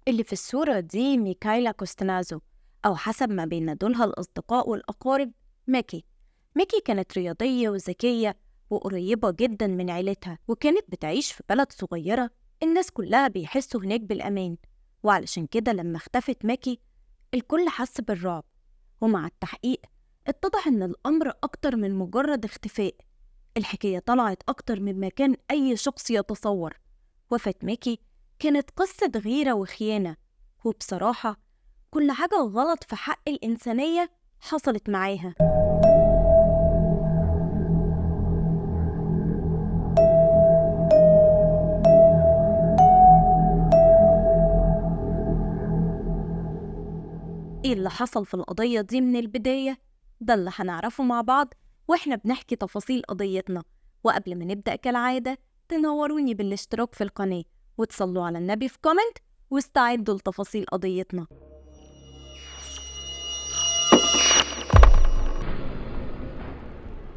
اللي في الصورة دي ميكايلا كوستنازو، أو حسب ما بينادولها الأصدقاء والأقارب ميكي. ميكي كانت رياضية وذكية وقريبة جدا من عيلتها، وكانت بتعيش في بلد صغيرة الناس كلها بيحسوا هناك بالأمان. وعلشان كده لما اختفت ميكي الكل حس بالرعب. ومع التحقيق اتضح إن الأمر أكتر من مجرد اختفاء. الحكاية طلعت أكتر مما كان أي شخص يتصور. وفاة ميكي كانت قصة غيرة وخيانة، وبصراحة كل حاجة غلط في حق الإنسانية حصلت معاها. إيه اللي حصل في القضية دي من البداية؟ ده اللي هنعرفه مع بعض وإحنا بنحكي تفاصيل قضيتنا. وقبل ما نبدأ كالعادة تنوروني بالاشتراك في القناة وتصلوا على النبي في كومنت واستعدوا لتفاصيل قضيتنا.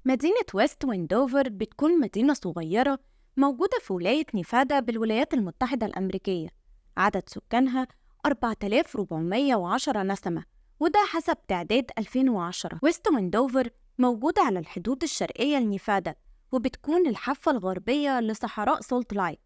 مدينة ويست ويندوفر بتكون مدينة صغيرة موجودة في ولاية نيفادا بالولايات المتحدة الأمريكية. عدد سكانها 4410 نسمة، وده حسب تعداد 2010. ويست ويندوفر موجودة على الحدود الشرقية لنيفادا، وبتكون الحافة الغربية لصحراء سولت لايك.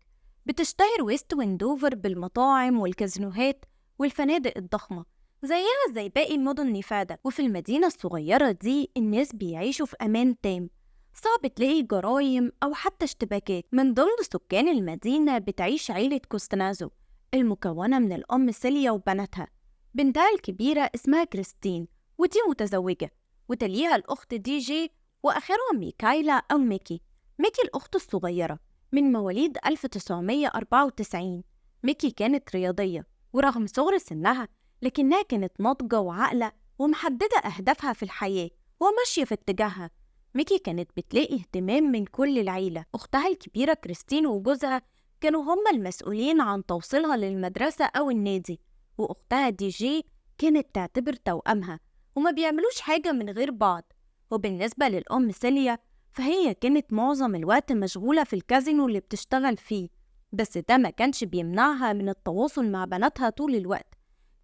بتشتهر ويست ويندوفر بالمطاعم والكازينوهات والفنادق الضخمة زيها زي باقي مدن نيفادا. وفي المدينة الصغيرة دي الناس بيعيشوا في أمان تام، صعب تلاقي جرايم أو حتى اشتباكات. من ضمن سكان المدينة بتعيش عيلة كوستنازو المكونة من الأم سيليا وبناتها. بنتها الكبيرة اسمها كريستين ودي متزوجة، وتليها الأخت دي جي، وآخرها ميكايلا أو ميكي. ميكي الأخت الصغيرة من مواليد 1994. ميكي كانت رياضية، ورغم صغر سنها لكنها كانت ناضجة وعاقلة ومحددة أهدافها في الحياة وماشية في اتجاهها. ميكي كانت بتلاقي اهتمام من كل العيلة. أختها الكبيرة كريستين وجوزها كانوا هما المسؤولين عن توصيلها للمدرسة أو النادي، وأختها دي جي كانت تعتبر توأمها وما بيعملوش حاجة من غير بعض. وبالنسبة للأم سيليا فهي كانت معظم الوقت مشغولة في الكازينو اللي بتشتغل فيه، بس ده ما كانش بيمنعها من التواصل مع بناتها طول الوقت.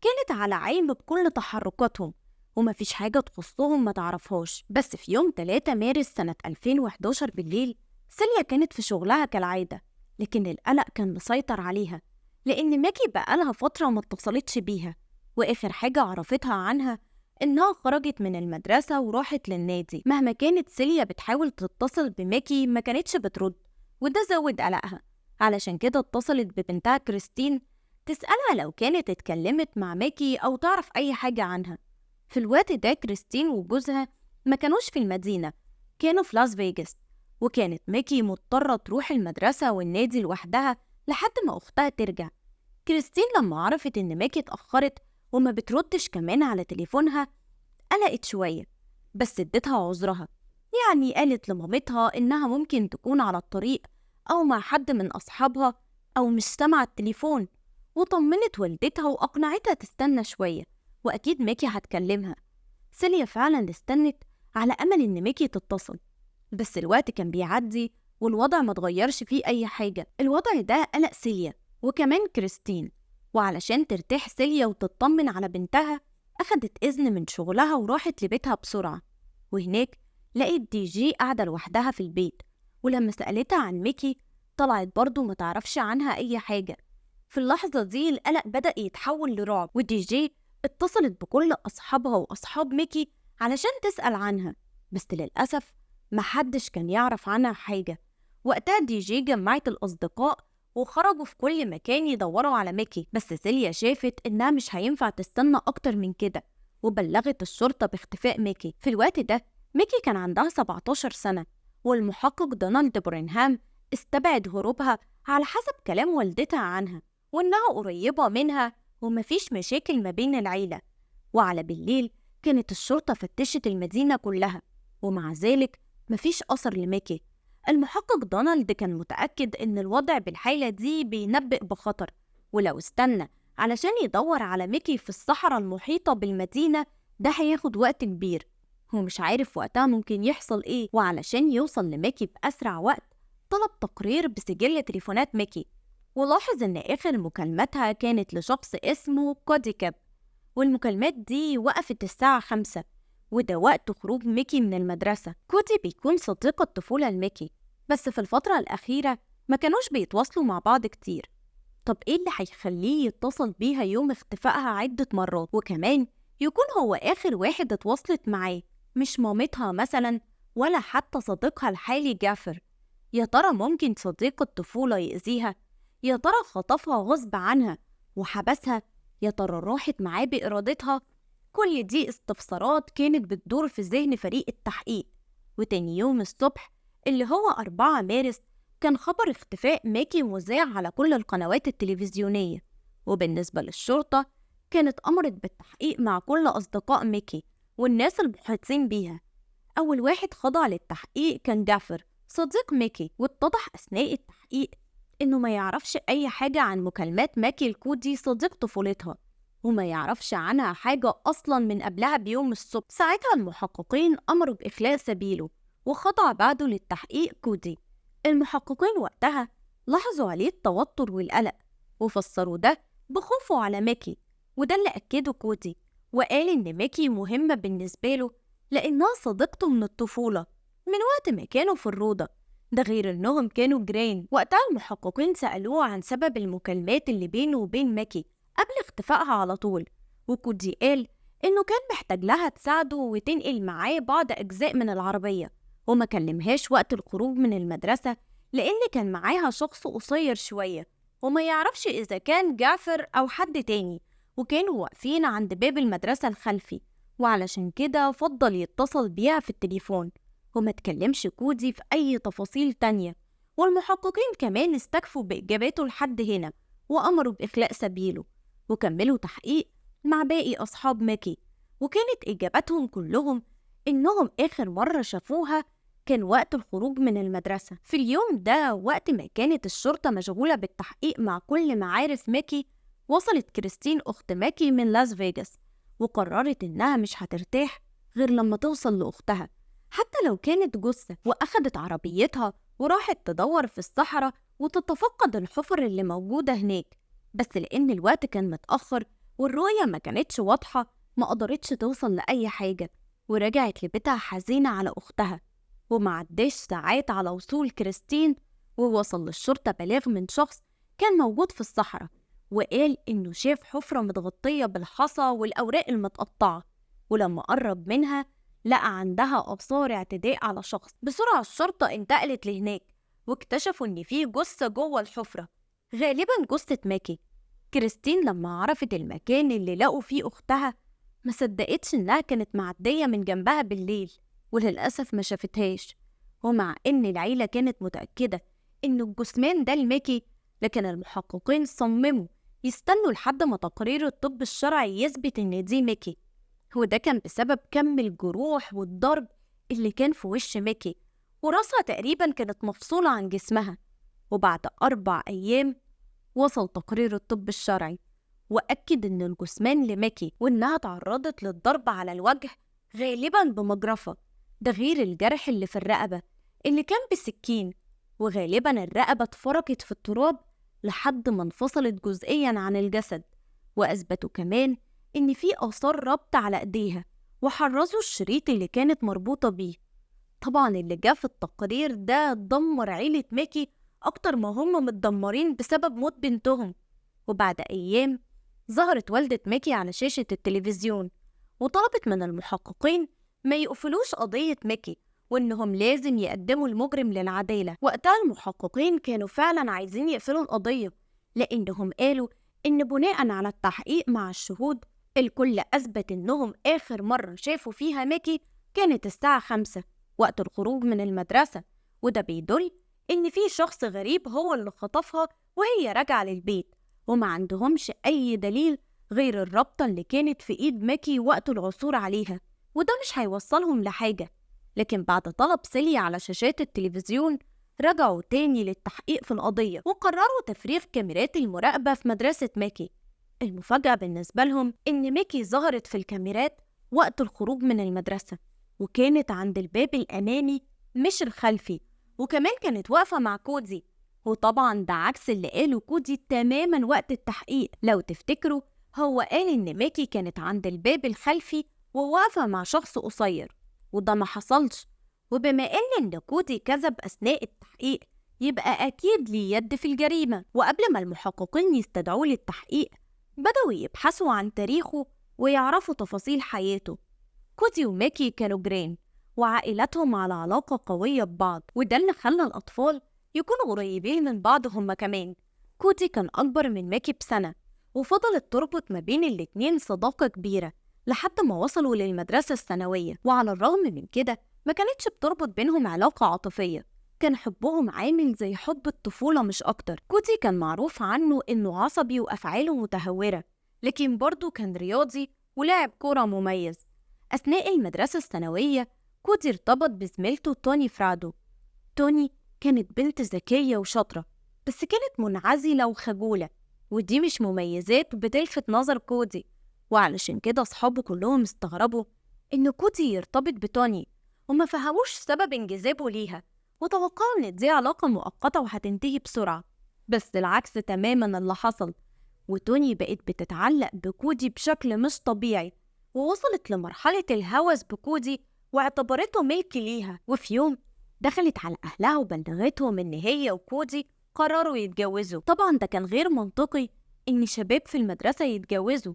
كانت على علم بكل تحركاتهم ومفيش حاجة تخصهم ما تعرفهاش. بس في يوم 3 مارس سنة 2011 بالليل سيليا كانت في شغلها كالعادة، لكن القلق كان مسيطر عليها لأن ماكي بقالها فترة ما اتصلتش بيها، وآخر حاجة عرفتها عنها إنها خرجت من المدرسة وراحت للنادي. مهما كانت سيليا بتحاول تتصل بماكي ما كانتش بترد، وده زود قلقها. علشان كده اتصلت ببنتها كريستين تسألها لو كانت اتكلمت مع ماكي أو تعرف أي حاجة عنها. في الوقت ده كريستين وجوزها ما كانوش في المدينة، كانوا في لاس فيجاس، وكانت ماكي مضطرة تروح المدرسة والنادي لوحدها لحد ما أختها ترجع. كريستين لما عرفت إن ماكي اتأخرت وما بتردش كمان على تليفونها قلقت شوية، بس اديتها عذرها. يعني قالت لمامتها إنها ممكن تكون على الطريق أو مع حد من أصحابها أو مش سامعة التليفون، وطمنت والدتها وأقنعتها تستنى شوية وأكيد ميكي هتكلمها. سيليا فعلا استنت على أمل إن ميكي تتصل، بس الوقت كان بيعدي والوضع ما اتغيرش فيه أي حاجة. الوضع ده قلق سيليا وكمان كريستين، وعلشان ترتاح سيليا وتطمن على بنتها أخدت إذن من شغلها وراحت لبيتها بسرعة. وهناك لقيت دي جي قاعدة لوحدها في البيت، ولما سألتها عن ميكي طلعت برضو ما تعرفش عنها أي حاجة. في اللحظة دي القلق بدأ يتحول لرعب، ودي جي اتصلت بكل أصحابها وأصحاب ميكي علشان تسأل عنها، بس للأسف محدش كان يعرف عنها حاجة. وقتها دي جي جمعت الأصدقاء وخرجوا في كل مكان يدوروا على ميكي، بس سيليا شافت إنها مش هينفع تستنى أكتر من كده وبلغت الشرطة باختفاء ميكي. في الوقت ده ميكي كان عندها 17 سنة، والمحقق دونالد برينهام استبعد هروبها على حسب كلام والدتها عنها وإنها قريبة منها ومفيش مشاكل ما بين العيلة. وعلى بالليل كانت الشرطة فتشت المدينة كلها، ومع ذلك مفيش أثر لميكي. المحقق دونالد كان متأكد إن الوضع بالحالة دي بينبئ بخطر، ولو استنى علشان يدور على ميكي في الصحراء المحيطة بالمدينة ده هياخد وقت كبير، هو مش عارف وقتها ممكن يحصل إيه. وعلشان يوصل لميكي بأسرع وقت طلب تقرير بسجل تليفونات ميكي، ولاحظ إن آخر مكالمتها كانت لشخص اسمه كودي كاب، والمكالمات دي وقفت الساعة 5، وده وقت خروج ميكي من المدرسة. كودي بيكون صديق الطفولة لميكي، بس في الفترة الأخيرة ما كانوش بيتواصلوا مع بعض كتير. طب إيه اللي هيخليه يتصل بيها يوم اختفائها عدة مرات، وكمان يكون هو آخر واحد اتواصلت معاه، مش مامتها مثلا ولا حتى صديقها الحالي جعفر؟ يا ترى ممكن صديق الطفولة يأذيها؟ يا ترى خطفها غصب عنها وحبسها؟ يا ترى راحت معاه بإرادتها؟ كل دي استفسارات كانت بتدور في ذهن فريق التحقيق. وتاني يوم الصبح اللي هو 4 مارس كان خبر اختفاء ماكي مذاع على كل القنوات التلفزيونية، وبالنسبة للشرطة كانت أمرت بالتحقيق مع كل أصدقاء ميكي والناس المحيطين بيها. أول واحد خضع للتحقيق كان جعفر صديق ميكي، واتضح أثناء التحقيق إنه ما يعرفش أي حاجة عن مكالمات ماكي الكودي صديق طفولتها، وما يعرفش عنها حاجة أصلا من قبلها بيوم الصبح. ساعتها المحققين أمروا بإخلاء سبيله، وخضع بعده للتحقيق كودي. المحققين وقتها لاحظوا عليه التوتر والقلق، وفسروا ده بخوفه على ميكي، وده اللي أكده كودي، وقال إن ميكي مهمة بالنسبة له لأنها صديقته من الطفولة من وقت ما كانوا في الروضة، ده غير إنهم كانوا جيران. وقتها المحققين سألوه عن سبب المكالمات اللي بينه وبين ماكي قبل اختفائها على طول، وكودي قال إنه كان محتاج لها تساعده وتنقل معاه بعض أجزاء من العربية، وما كلمهاش وقت الخروج من المدرسة لأن كان معاها شخص قصير شوية وما يعرفش إذا كان جعفر أو حد تاني، وكانوا واقفين عند باب المدرسة الخلفي، وعلشان كده فضل يتصل بيها في التليفون وما تكلمش كودي في أي تفاصيل تانية. والمحققين كمان استكفوا بإجاباته لحد هنا، وأمروا بإخلاء سبيله، وكملوا تحقيق مع باقي أصحاب ماكي، وكانت إجاباتهم كلهم إنهم آخر مرة شافوها كان وقت الخروج من المدرسة. في اليوم ده وقت ما كانت الشرطة مشغولة بالتحقيق مع كل معارف ماكي، وصلت كريستين أخت ماكي من لاس فيجاس، وقررت إنها مش هترتاح غير لما توصل لأختها حتى لو كانت جثة، وأخدت عربيتها وراحت تدور في الصحراء وتتفقد الحفر اللي موجودة هناك. بس لأن الوقت كان متأخر والرؤية ما كانتش واضحة ما قدرتش توصل لأي حاجة، ورجعت لبيتها حزينة على أختها. ومعداش ساعات على وصول كريستين ووصل للشرطة بلاغ من شخص كان موجود في الصحراء، وقال إنه شاف حفرة متغطية بالحصى والأوراق المتقطعة، ولما قرب منها لقى عندها آثار اعتداء على شخص. بسرعة الشرطة انتقلت لهناك واكتشفوا إن في جثة جوه الحفرة، غالبا جثة ماكي. كريستين لما عرفت المكان اللي لقوا فيه أختها ما صدقتش إنها كانت معدية من جنبها بالليل، وللأسف ما شافتهاش. ومع إن العيلة كانت متأكدة إن الجثمان ده لماكي، لكن المحققين صمموا يستنوا لحد ما تقرير الطب الشرعي يثبت إن دي ماكي، وده كان بسبب كم الجروح والضرب اللي كان في وش ماكي، وراسها تقريبا كانت مفصولة عن جسمها. وبعد 4 أيام وصل تقرير الطب الشرعي وأكد إن الجثمان لماكي، وإنها تعرضت للضرب على الوجه غالبا بمجرفة، ده غير الجرح اللي في الرقبة اللي كان بسكين، وغالبا الرقبة اتفركت في التراب لحد ما انفصلت جزئيا عن الجسد. وأثبتوا كمان إن في آثار ربط على إيديها، وحرزوا الشريط اللي كانت مربوطة بيه. طبعا اللي جه في التقرير ده دمر عيلة ماكي أكتر ما هم متدمرين بسبب موت بنتهم. وبعد أيام ظهرت والدة ماكي على شاشة التلفزيون وطلبت من المحققين ما يقفلوش قضية ماكي، وإنهم لازم يقدموا المجرم للعدالة. وقتها المحققين كانوا فعلا عايزين يقفلوا القضية، لأنهم قالوا إن بناء على التحقيق مع الشهود الكل أثبت إنهم آخر مرة شافوا فيها ماكي كانت الساعة 5 وقت الخروج من المدرسة، وده بيدل إن في شخص غريب هو اللي خطفها وهي راجعة للبيت، وما عندهمش أي دليل غير الرابطة اللي كانت في إيد ماكي وقت العثور عليها، وده مش هيوصلهم لحاجة. لكن بعد طلب سيلي على شاشات التلفزيون رجعوا تاني للتحقيق في القضية، وقرروا تفريغ كاميرات المراقبة في مدرسة ماكي. المفاجأة بالنسبة لهم إن ماكي ظهرت في الكاميرات وقت الخروج من المدرسة، وكانت عند الباب الأمامي مش الخلفي، وكمان كانت واقفة مع كودي. وطبعا ده عكس اللي قاله كودي تماما وقت التحقيق. لو تفتكروا، هو قال إن ميكي كانت عند الباب الخلفي وواقفة مع شخص قصير، وده ما حصلش. وبما إن كودي كذب أثناء التحقيق، يبقى أكيد ليه يد في الجريمة. وقبل ما المحققين يستدعوه للتحقيق، بدأوا يبحثوا عن تاريخه ويعرفوا تفاصيل حياته. كودي وميكي كانوا جيران، وعائلاتهم على علاقة قوية ببعض، وده اللي خلى الأطفال يكونوا قريبين من بعض هما كمان. كودي كان أكبر من ميكي بسنة، وفضلت تربط ما بين الاتنين صداقة كبيرة لحد ما وصلوا للمدرسة الثانوية. وعلى الرغم من كده، ما كانتش بتربط بينهم علاقة عاطفية، كان حبهم عامل زي حب الطفولة مش أكتر. كودي كان معروف عنه إنه عصبي وأفعاله متهورة، لكن برضه كان رياضي ولاعب كورة مميز. أثناء المدرسة الثانوية، كودي ارتبط بزميلته توني فرادو. توني كانت بنت ذكية وشاطرة، بس كانت منعزلة وخجولة، ودي مش مميزات بتلفت نظر كودي. وعلشان كده أصحابه كلهم استغربوا إن كودي يرتبط بتوني، وما فهموش سبب انجذابه ليها، وتوقعوا إن دي علاقة مؤقتة وهتنتهي بسرعة. بس العكس تماما اللي حصل، وتوني بقت بتتعلق بكودي بشكل مش طبيعي، ووصلت لمرحلة الهوس بكودي واعتبرته ملك ليها. وفي يوم دخلت على أهلها وبلغتهم إن هي وكودي قرروا يتجوزوا. طبعا ده كان غير منطقي إن شباب في المدرسة يتجوزوا،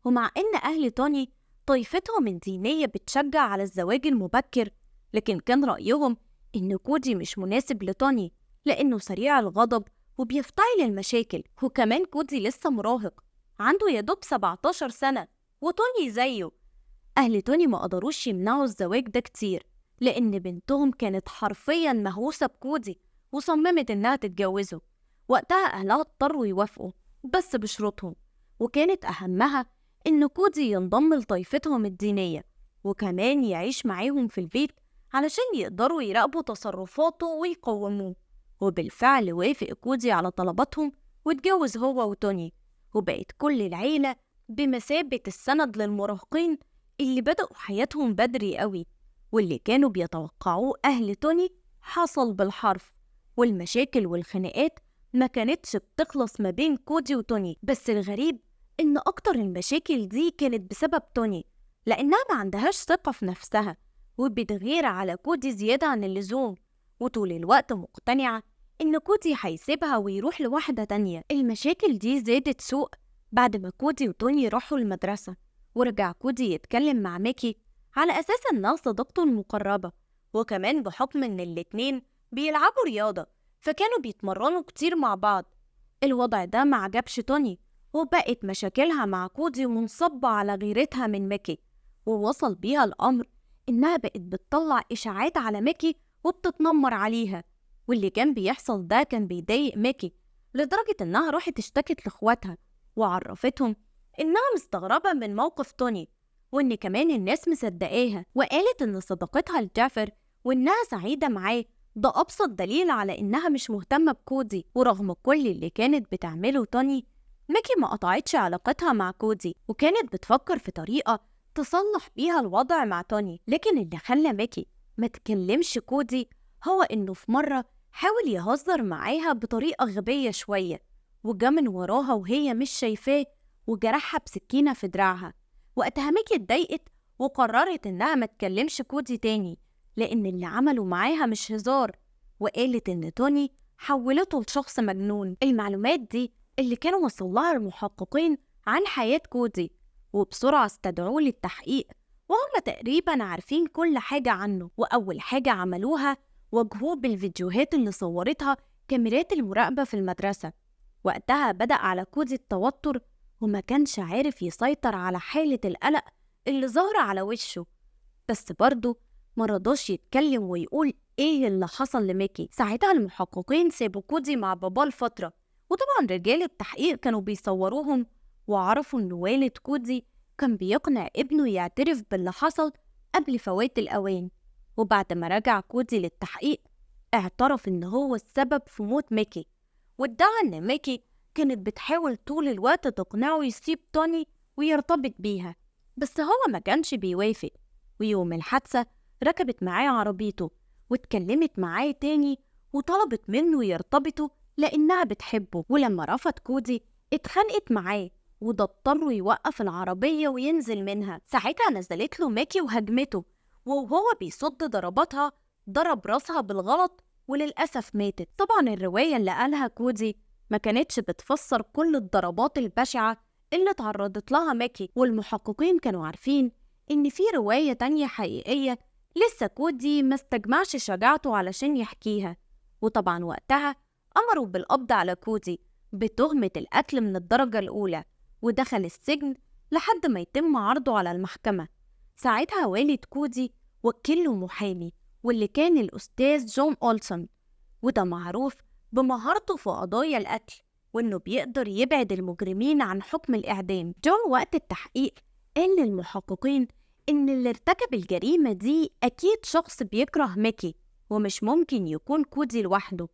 ومع إن أهل توني طائفتهم الدينية بتشجع على الزواج المبكر، لكن كان رأيهم إن كودي مش مناسب لتوني لأنه سريع الغضب وبيفتعل المشاكل. وكمان كودي لسه مراهق، عنده يدوب 17 سنة، وتوني زيه. أهل توني ما قدروش يمنعوا الزواج ده كتير، لأن بنتهم كانت حرفياً مهووسة بكودي وصممت إنها تتجوزه. وقتها أهلها اضطروا يوافقوا، بس بشروطهم، وكانت أهمها إن كودي ينضم لطائفتهم الدينية، وكمان يعيش معاهم في البيت علشان يقدروا يراقبوا تصرفاته ويقوموه. وبالفعل وافق كودي على طلباتهم واتجوز هو وتوني، وبقت كل العيلة بمثابة السند للمراهقين اللي بدأوا حياتهم بدري قوي. واللي كانوا بيتوقعوه أهل توني حصل بالحرف، والمشاكل والخناقات ما كانتش بتخلص ما بين كودي وتوني. بس الغريب إن أكتر المشاكل دي كانت بسبب توني، لأنها ما عندهاش ثقة في نفسها وبتغير على كودي زيادة عن اللزوم، وطول الوقت مقتنعة إن كودي هيسيبها ويروح لواحدة تانية. المشاكل دي زادت سوء بعد ما كودي وتوني راحوا المدرسة، ورجع كودي يتكلم مع ميكي على أساس إنها صديقته المقربة، وكمان بحكم إن الاتنين بيلعبوا رياضة فكانوا بيتمرنوا كتير مع بعض. الوضع ده ما عجبش توني، وبقت مشاكلها مع كودي منصبة على غيرتها من ميكي، ووصل بيها الأمر إنها بقت بتطلع إشاعات على ميكي وبتتنمر عليها. واللي كان بيحصل ده كان بيضايق ميكي لدرجة إنها راحت اشتكت لإخواتها وعرفتهم إنها مستغربة من موقف توني، وإن كمان الناس مصدقاها، وقالت إن صداقتها لجافر وإنها سعيدة معاه ده أبسط دليل على إنها مش مهتمة بكودي. ورغم كل اللي كانت بتعمله توني، ميكي ما قطعتش علاقتها مع كودي، وكانت بتفكر في طريقة تصلح بيها الوضع مع توني. لكن اللي خلى ميكي ما تكلمش كودي هو إنه في مرة حاول يهزر معاها بطريقة غبية شوية، وجا من وراها وهي مش شايفاه وجرحها بسكينة في دراعها. وقتها ميكي اتضايقت وقررت إنها ما تكلمش كودي تاني، لأن اللي عمله معاها مش هزار، وقالت إن توني حولته لشخص مجنون. المعلومات دي اللي كانوا وصلها المحققين عن حياة كودي، وبسرعة استدعوه للتحقيق، وهم تقريبا عارفين كل حاجة عنه. وأول حاجة عملوها واجهوه بالفيديوهات اللي صورتها كاميرات المراقبة في المدرسة. وقتها بدأ على كودي التوتر، وما كانش عارف يسيطر على حالة القلق اللي ظاهرة على وشه، بس برضه مرضاش يتكلم ويقول ايه اللي حصل لميكي. ساعتها المحققين سابوا كودي مع باباه لفترة، وطبعا رجال التحقيق كانوا بيصوروهم، وعرفوا ان والد كودي كان بيقنع ابنه يعترف باللي حصل قبل فوات الأوان. وبعد ما رجع كودي للتحقيق، اعترف ان هو السبب في موت ميكي، وادعى ان ميكي كانت بتحاول طول الوقت تقنعه يسيب توني ويرتبط بيها، بس هو ما كانش بيوافق. ويوم الحادثة ركبت معاه عربيته واتكلمت معاه تاني وطلبت منه يرتبطوا لأنها بتحبه. ولما رفض كودي اتخانقت معاه، وده اضطر يوقف العربية وينزل منها. ساعتها نزلت له ماكي وهجمته، وهو بيصد ضرباتها ضرب راسها بالغلط وللأسف ماتت. طبعا الرواية اللي قالها كودي ما كانتش بتفسر كل الضربات البشعة اللي تعرضت لها ماكي، والمحققين كانوا عارفين إن في رواية تانية حقيقية لسه كودي ما استجمعش شجاعته علشان يحكيها. وطبعا وقتها أمروا بالقبض على كودي بتهمة القتل من الدرجة الأولى، ودخل السجن لحد ما يتم عرضه على المحكمة. ساعتها والد كودي وكله محامي، واللي كان الأستاذ جون أولسون، وده معروف بمهارته في قضايا القتل وإنه بيقدر يبعد المجرمين عن حكم الإعدام. جون وقت التحقيق قال للمحققين إن اللي ارتكب الجريمة دي أكيد شخص بيكره ميكي، ومش ممكن يكون كودي لوحده.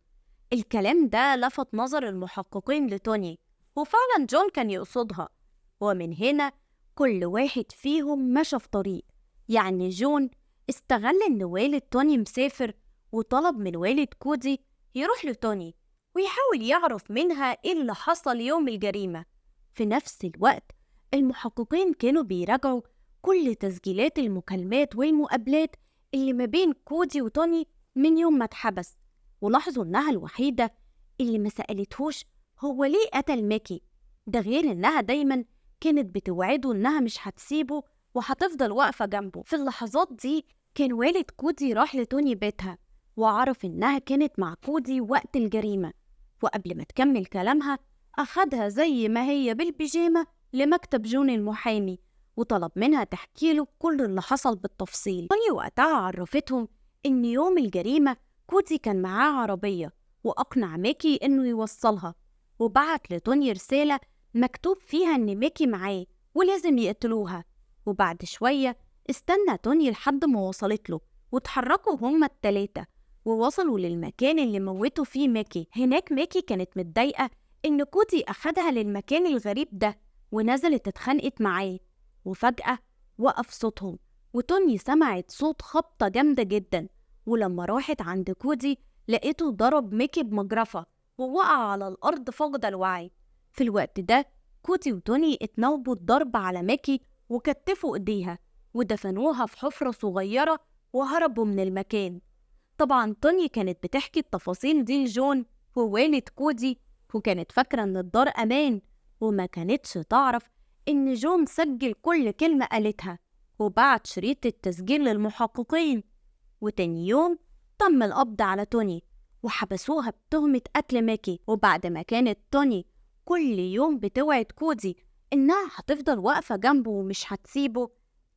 الكلام ده لفت نظر المحققين لتوني، وفعلا جون كان يقصدها. ومن هنا كل واحد فيهم مشى في طريق. يعني جون استغل إن والد توني مسافر، وطلب من والد كودي يروح لتوني ويحاول يعرف منها إيه اللي حصل يوم الجريمة. في نفس الوقت المحققين كانوا بيراجعوا كل تسجيلات المكالمات والمقابلات اللي ما بين كودي وتوني من يوم ما اتحبس، ولاحظوا إنها الوحيدة اللي ما سألتهوش هو ليه قتل ميكي. ده غير إنها دايما كانت بتوعده إنها مش هتسيبه وهتفضل واقفة جنبه. في اللحظات دي كان والد كودي راح لتوني بيتها وعرف إنها كانت مع كودي وقت الجريمة، وقبل ما تكمل كلامها أخدها زي ما هي بالبيجامة لمكتب جون المحامي، وطلب منها تحكي له كل اللي حصل بالتفصيل. توني وقتها عرفتهم إن يوم الجريمة كودي كان معاه عربية، وأقنع ميكي إنه يوصلها، وبعت لتوني رسالة مكتوب فيها إن ميكي معاه ولازم يقتلوها. وبعد شوية استنى توني لحد ما وصلت له، وتحركوا هما التلاتة ووصلوا للمكان اللي موتوا فيه ميكي. هناك ميكي كانت متضايقة إن كودي أخدها للمكان الغريب ده، ونزلت اتخانقت معاه. وفجأة وقف صوتهم، وتوني سمعت صوت خبطة جامدة جدا، ولما راحت عند كودي لقيته ضرب ميكي بمجرفة ووقع على الأرض فقد الوعي. في الوقت ده كودي وتوني اتناوبوا الضرب على ميكي وكتفوا ايديها ودفنوها في حفرة صغيرة وهربوا من المكان. طبعا توني كانت بتحكي التفاصيل دي لجون ووالد كودي، وكانت فاكرة ان الدار امان، وما كانتش تعرف ان جون سجل كل كلمة قالتها وبعت شريط التسجيل للمحققين. وتاني يوم تم القبض على توني وحبسوها بتهمة قتل ميكي. وبعد ما كانت توني كل يوم بتوعد كودي إنها هتفضل واقفة جنبه ومش هتسيبه،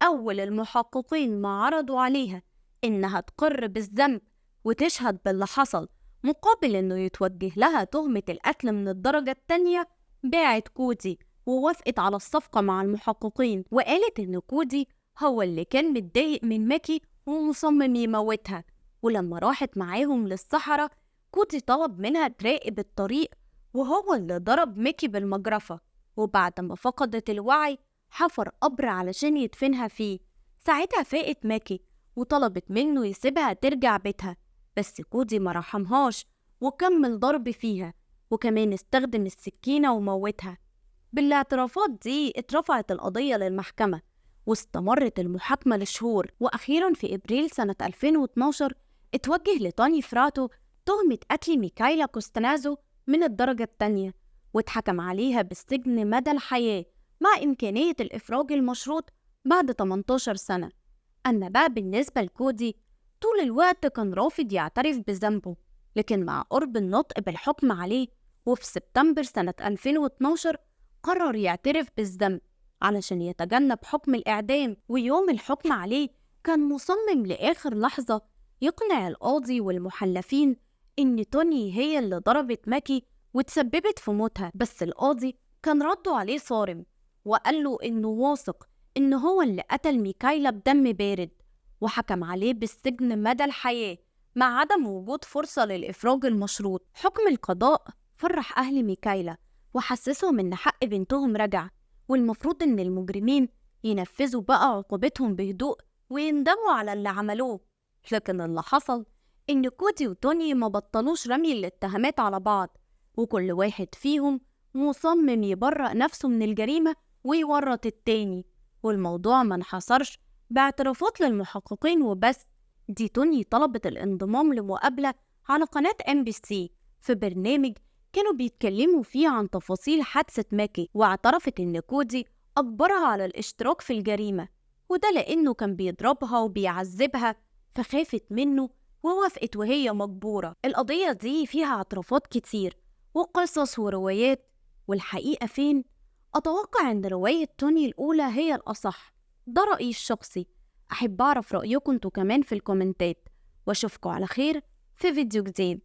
أول المحققين ما عرضوا عليها إنها تقر بالذنب وتشهد باللي حصل مقابل إنه يتوجه لها تهمة القتل من الدرجة التانية، باعت كودي ووافقت على الصفقة مع المحققين، وقالت إن كودي هو اللي كان متضايق من ميكي ومصمم يموتها. ولما راحت معاهم للصحراء كودي طلب منها تراقب الطريق، وهو اللي ضرب ميكي بالمجرفة، وبعد ما فقدت الوعي حفر قبر علشان يدفنها فيه. ساعتها فاقت ميكي وطلبت منه يسيبها ترجع بيتها، بس كودي ما رحمهاش وكمل ضرب فيها، وكمان استخدم السكينة وموتها. بالاعترافات دي اترفعت القضية للمحكمة واستمرت المحاكمة لشهور، وأخيرا في إبريل سنة 2012 اتوجه لتوني فراتو تهمة قتل ميكايلا كوستانازو من الدرجة التانية، واتحكم عليها بالسجن مدى الحياة مع إمكانية الإفراج المشروط بعد 18 سنة. أما بقى بالنسبة لكودي طول الوقت كان رافض يعترف بذنبه، لكن مع قرب النطق بالحكم عليه وفي سبتمبر سنة 2012 قرر يعترف بالذنب علشان يتجنب حكم الإعدام. ويوم الحكم عليه كان مصمم لآخر لحظة يقنع القاضي والمحلفين إن توني هي اللي ضربت ماكي وتسببت في موتها، بس القاضي كان رده عليه صارم وقال له إنه واثق إن هو اللي قتل ميكايلا بدم بارد، وحكم عليه بالسجن مدى الحياة مع عدم وجود فرصة للإفراج المشروط. حكم القضاء فرح أهل ميكايلا وحسسهم إن حق بنتهم رجع، والمفروض إن المجرمين ينفذوا بقى عقوبتهم بهدوء ويندموا على اللي عملوه. لكن اللي حصل إن كودي وتوني ما بطلوش رمي الاتهامات على بعض، وكل واحد فيهم مصمم يبرأ نفسه من الجريمة ويورط التاني، والموضوع ما انحصرش باعترافات للمحققين وبس. دي توني طلبت الانضمام لمقابلة على قناة MBC في برنامج كانوا بيتكلموا فيه عن تفاصيل حادثة ماكي، واعترفت إن كودي أجبرها على الاشتراك في الجريمة، وده لأنه كان بيضربها وبيعذبها فخافت منه ووافقت وهي مجبورة. القضية دي فيها اعترافات كتير وقصص وروايات، والحقيقة فين؟ أتوقع إن رواية توني الأولى هي الأصح، ده رأيي الشخصي. أحب أعرف رأيكم انتوا كمان في الكومنتات، وأشوفكوا على خير في فيديو جديد.